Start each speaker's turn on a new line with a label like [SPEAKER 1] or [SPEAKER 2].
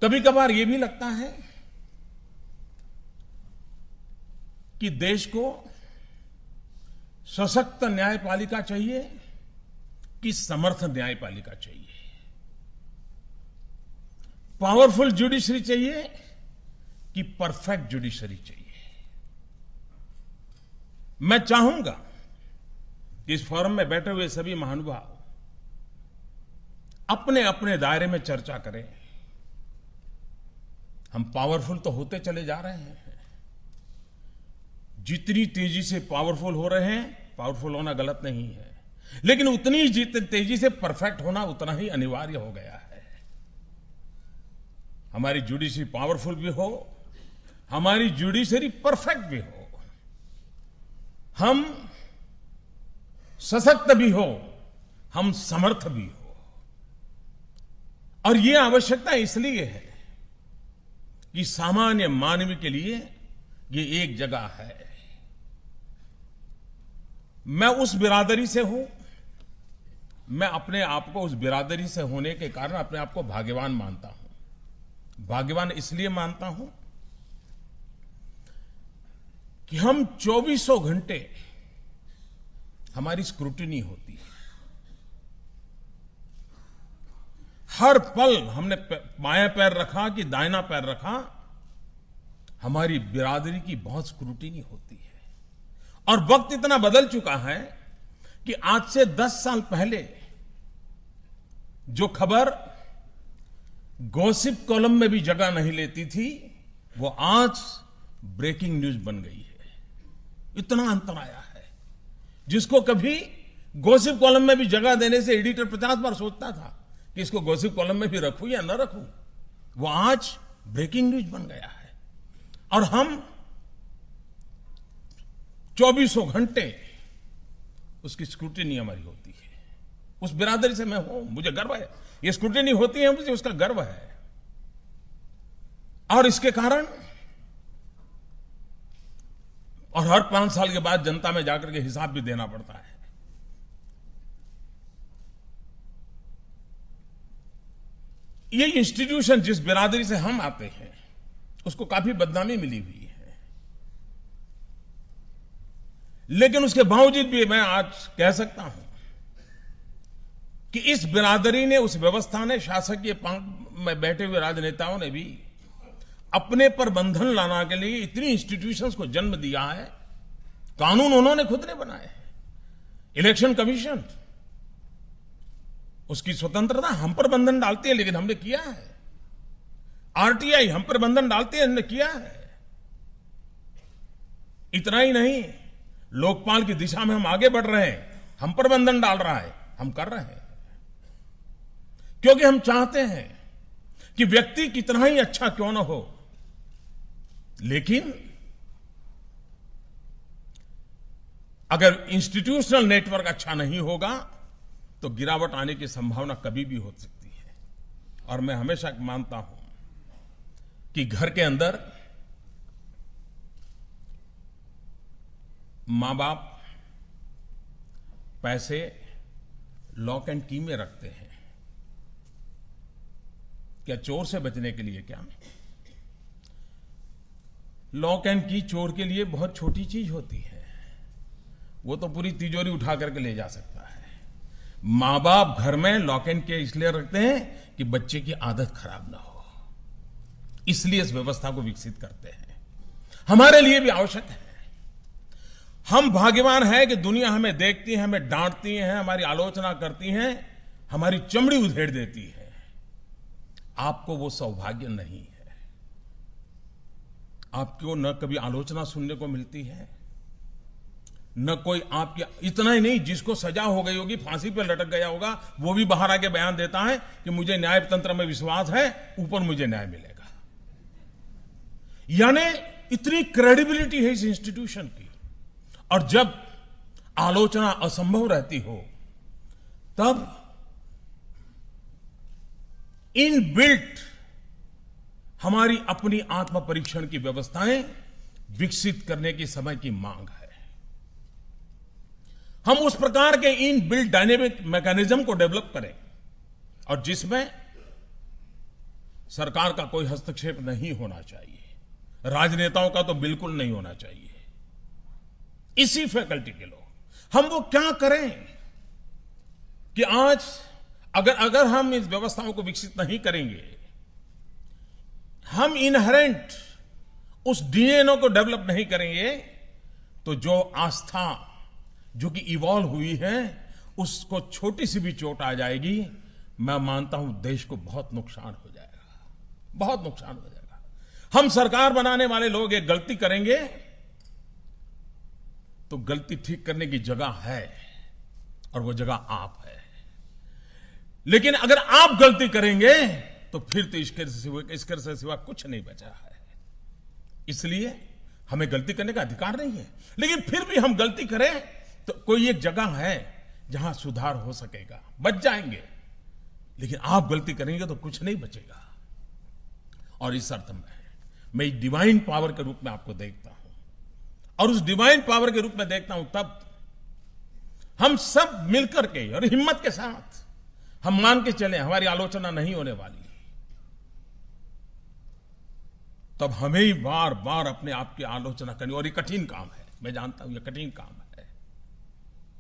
[SPEAKER 1] कभी कभार यह भी लगता है कि देश को सशक्त न्यायपालिका चाहिए कि समर्थ न्यायपालिका चाहिए, पावरफुल जुडिशरी चाहिए कि परफेक्ट जुडिशरी चाहिए। मैं चाहूंगा कि इस फोरम में बैठे हुए सभी महानुभाव अपने अपने दायरे में चर्चा करें। हम पावरफुल तो होते चले जा रहे हैं, जितनी तेजी से पावरफुल हो रहे हैं, पावरफुल होना गलत नहीं है, लेकिन उतनी तेजी से परफेक्ट होना उतना ही अनिवार्य हो गया है। हमारी जुडिशरी पावरफुल भी हो, हमारी जुडिशरी परफेक्ट भी हो, हम सशक्त भी हो, हम समर्थ भी हो। और यह आवश्यकता इसलिए है कि सामान्य मानव के लिए यह एक जगह है। मैं उस बिरादरी से हूं, मैं अपने आप को उस बिरादरी से होने के कारण अपने आप को भाग्यवान मानता हूं। भाग्यवान इसलिए मानता हूं कि हम 24 घंटे हमारी स्क्रूटिनी होती है। हर पल हमने बायां पैर रखा कि दाहिना पैर रखा, हमारी बिरादरी की बहुत स्क्रूटिनी होती है। और वक्त इतना बदल चुका है कि आज से 10 साल पहले जो खबर गॉसिप कॉलम में भी जगह नहीं लेती थी, वो आज ब्रेकिंग न्यूज बन गई है। इतना अंतर आया है। जिसको कभी गॉसिप कॉलम में भी जगह देने से एडिटर 50 बार सोचता था कि इसको गॉसिप कॉलम में भी रखूं या न रखूं, वो आज ब्रेकिंग न्यूज बन गया है। और हम 24 घंटे उसकी स्क्रूटिनी हमारी होती है। उस बिरादरी से मैं हूं, मुझे गर्व है। ये स्क्रूटिनी होती है, मुझे उसका गर्व है। और इसके कारण और हर 5 साल के बाद जनता में जाकर के हिसाब भी देना पड़ता है। ये इंस्टीट्यूशन जिस बिरादरी से हम आते हैं, उसको काफी बदनामी मिली हुई है। लेकिन उसके बावजूद भी मैं आज कह सकता हूं कि इस बिरादरी ने, उस व्यवस्था ने, शासकीय पंख में बैठे हुए राजनेताओं ने भी अपने पर बंधन लाने के लिए इतनी इंस्टीट्यूशंस को जन्म दिया है। कानून उन्होंने खुद ने बनाए हैं। इलेक्शन कमीशन, उसकी स्वतंत्रता हम पर बंधन डालती है, लेकिन हमने किया है। आरटीआई हम पर बंधन डालती है, हमने किया है। इतना ही नहीं, लोकपाल की दिशा में हम आगे बढ़ रहे हैं, हम पर बंधन डाल रहा है, हम कर रहे हैं। क्योंकि हम चाहते हैं कि व्यक्ति कितना ही अच्छा क्यों ना हो, लेकिन अगर इंस्टीट्यूशनल नेटवर्क अच्छा नहीं होगा तो गिरावट आने की संभावना कभी भी हो सकती है। और मैं हमेशा मानता हूं कि घर के अंदर मां बाप पैसे लॉक एंड की में रखते हैं। क्या चोर से बचने के लिए? क्या लॉक एंड की चोर के लिए बहुत छोटी चीज होती है, वो तो पूरी तिजोरी उठा करके ले जा सकता है। मां बाप घर में लॉक एंड की इसलिए रखते हैं कि बच्चे की आदत खराब ना हो, इसलिए इस व्यवस्था को विकसित करते हैं। हमारे लिए भी आवश्यक है। हम भाग्यवान हैं कि दुनिया हमें देखती है, हमें डांटती है, हमारी आलोचना करती है, हमारी चमड़ी उधेड़ देती है। आपको वो सौभाग्य नहीं है। आपको न कभी आलोचना सुनने को मिलती है, न कोई आपकी, इतना ही नहीं, जिसको सजा हो गई होगी, फांसी पर लटक गया होगा, वो भी बाहर आके बयान देता है कि मुझे न्यायतंत्र में विश्वास है, ऊपर मुझे न्याय मिलेगा। यानी इतनी क्रेडिबिलिटी है इस इंस्टीट्यूशन की। और जब आलोचना असंभव रहती हो, तब इनबिल्ट हमारी अपनी आत्म परीक्षण की व्यवस्थाएं विकसित करने की समय की मांग है। हम उस प्रकार के इनबिल्ट डायनेमिक मैकेनिज्म को डेवलप करें और जिसमें सरकार का कोई हस्तक्षेप नहीं होना चाहिए, राजनेताओं का तो बिल्कुल नहीं होना चाहिए। इसी फैकल्टी के लोग हम वो क्या करें कि आज अगर हम इस व्यवस्थाओं को विकसित नहीं करेंगे, हम इनहेरेंट उस डीएनए को डेवलप नहीं करेंगे, तो जो आस्था जो कि इवॉल्व हुई है उसको छोटी सी भी चोट आ जाएगी, मैं मानता हूं देश को बहुत नुकसान हो जाएगा, बहुत नुकसान हो जाएगा। हम सरकार बनाने वाले लोग एक गलती करेंगे तो गलती ठीक करने की जगह है और वो जगह आप है, लेकिन अगर आप गलती करेंगे तो फिर तो इसके से सिवा कुछ नहीं बचा है। इसलिए हमें गलती करने का अधिकार नहीं है, लेकिन फिर भी हम गलती करें तो कोई एक जगह है जहां सुधार हो सकेगा, बच जाएंगे। लेकिन आप गलती करेंगे तो कुछ नहीं बचेगा। और इस अर्थ में मैं एक डिवाइन पावर के रूप में आपको देखता हूं, और उस डिवाइन पावर के रूप में देखता हूं तब हम सब मिलकर के और हिम्मत के साथ हम मान के चले हमारी आलोचना नहीं होने वाली, तब हमें ही बार बार अपने आप की आलोचना करनी। और ये कठिन काम है, मैं जानता हूं ये कठिन काम है,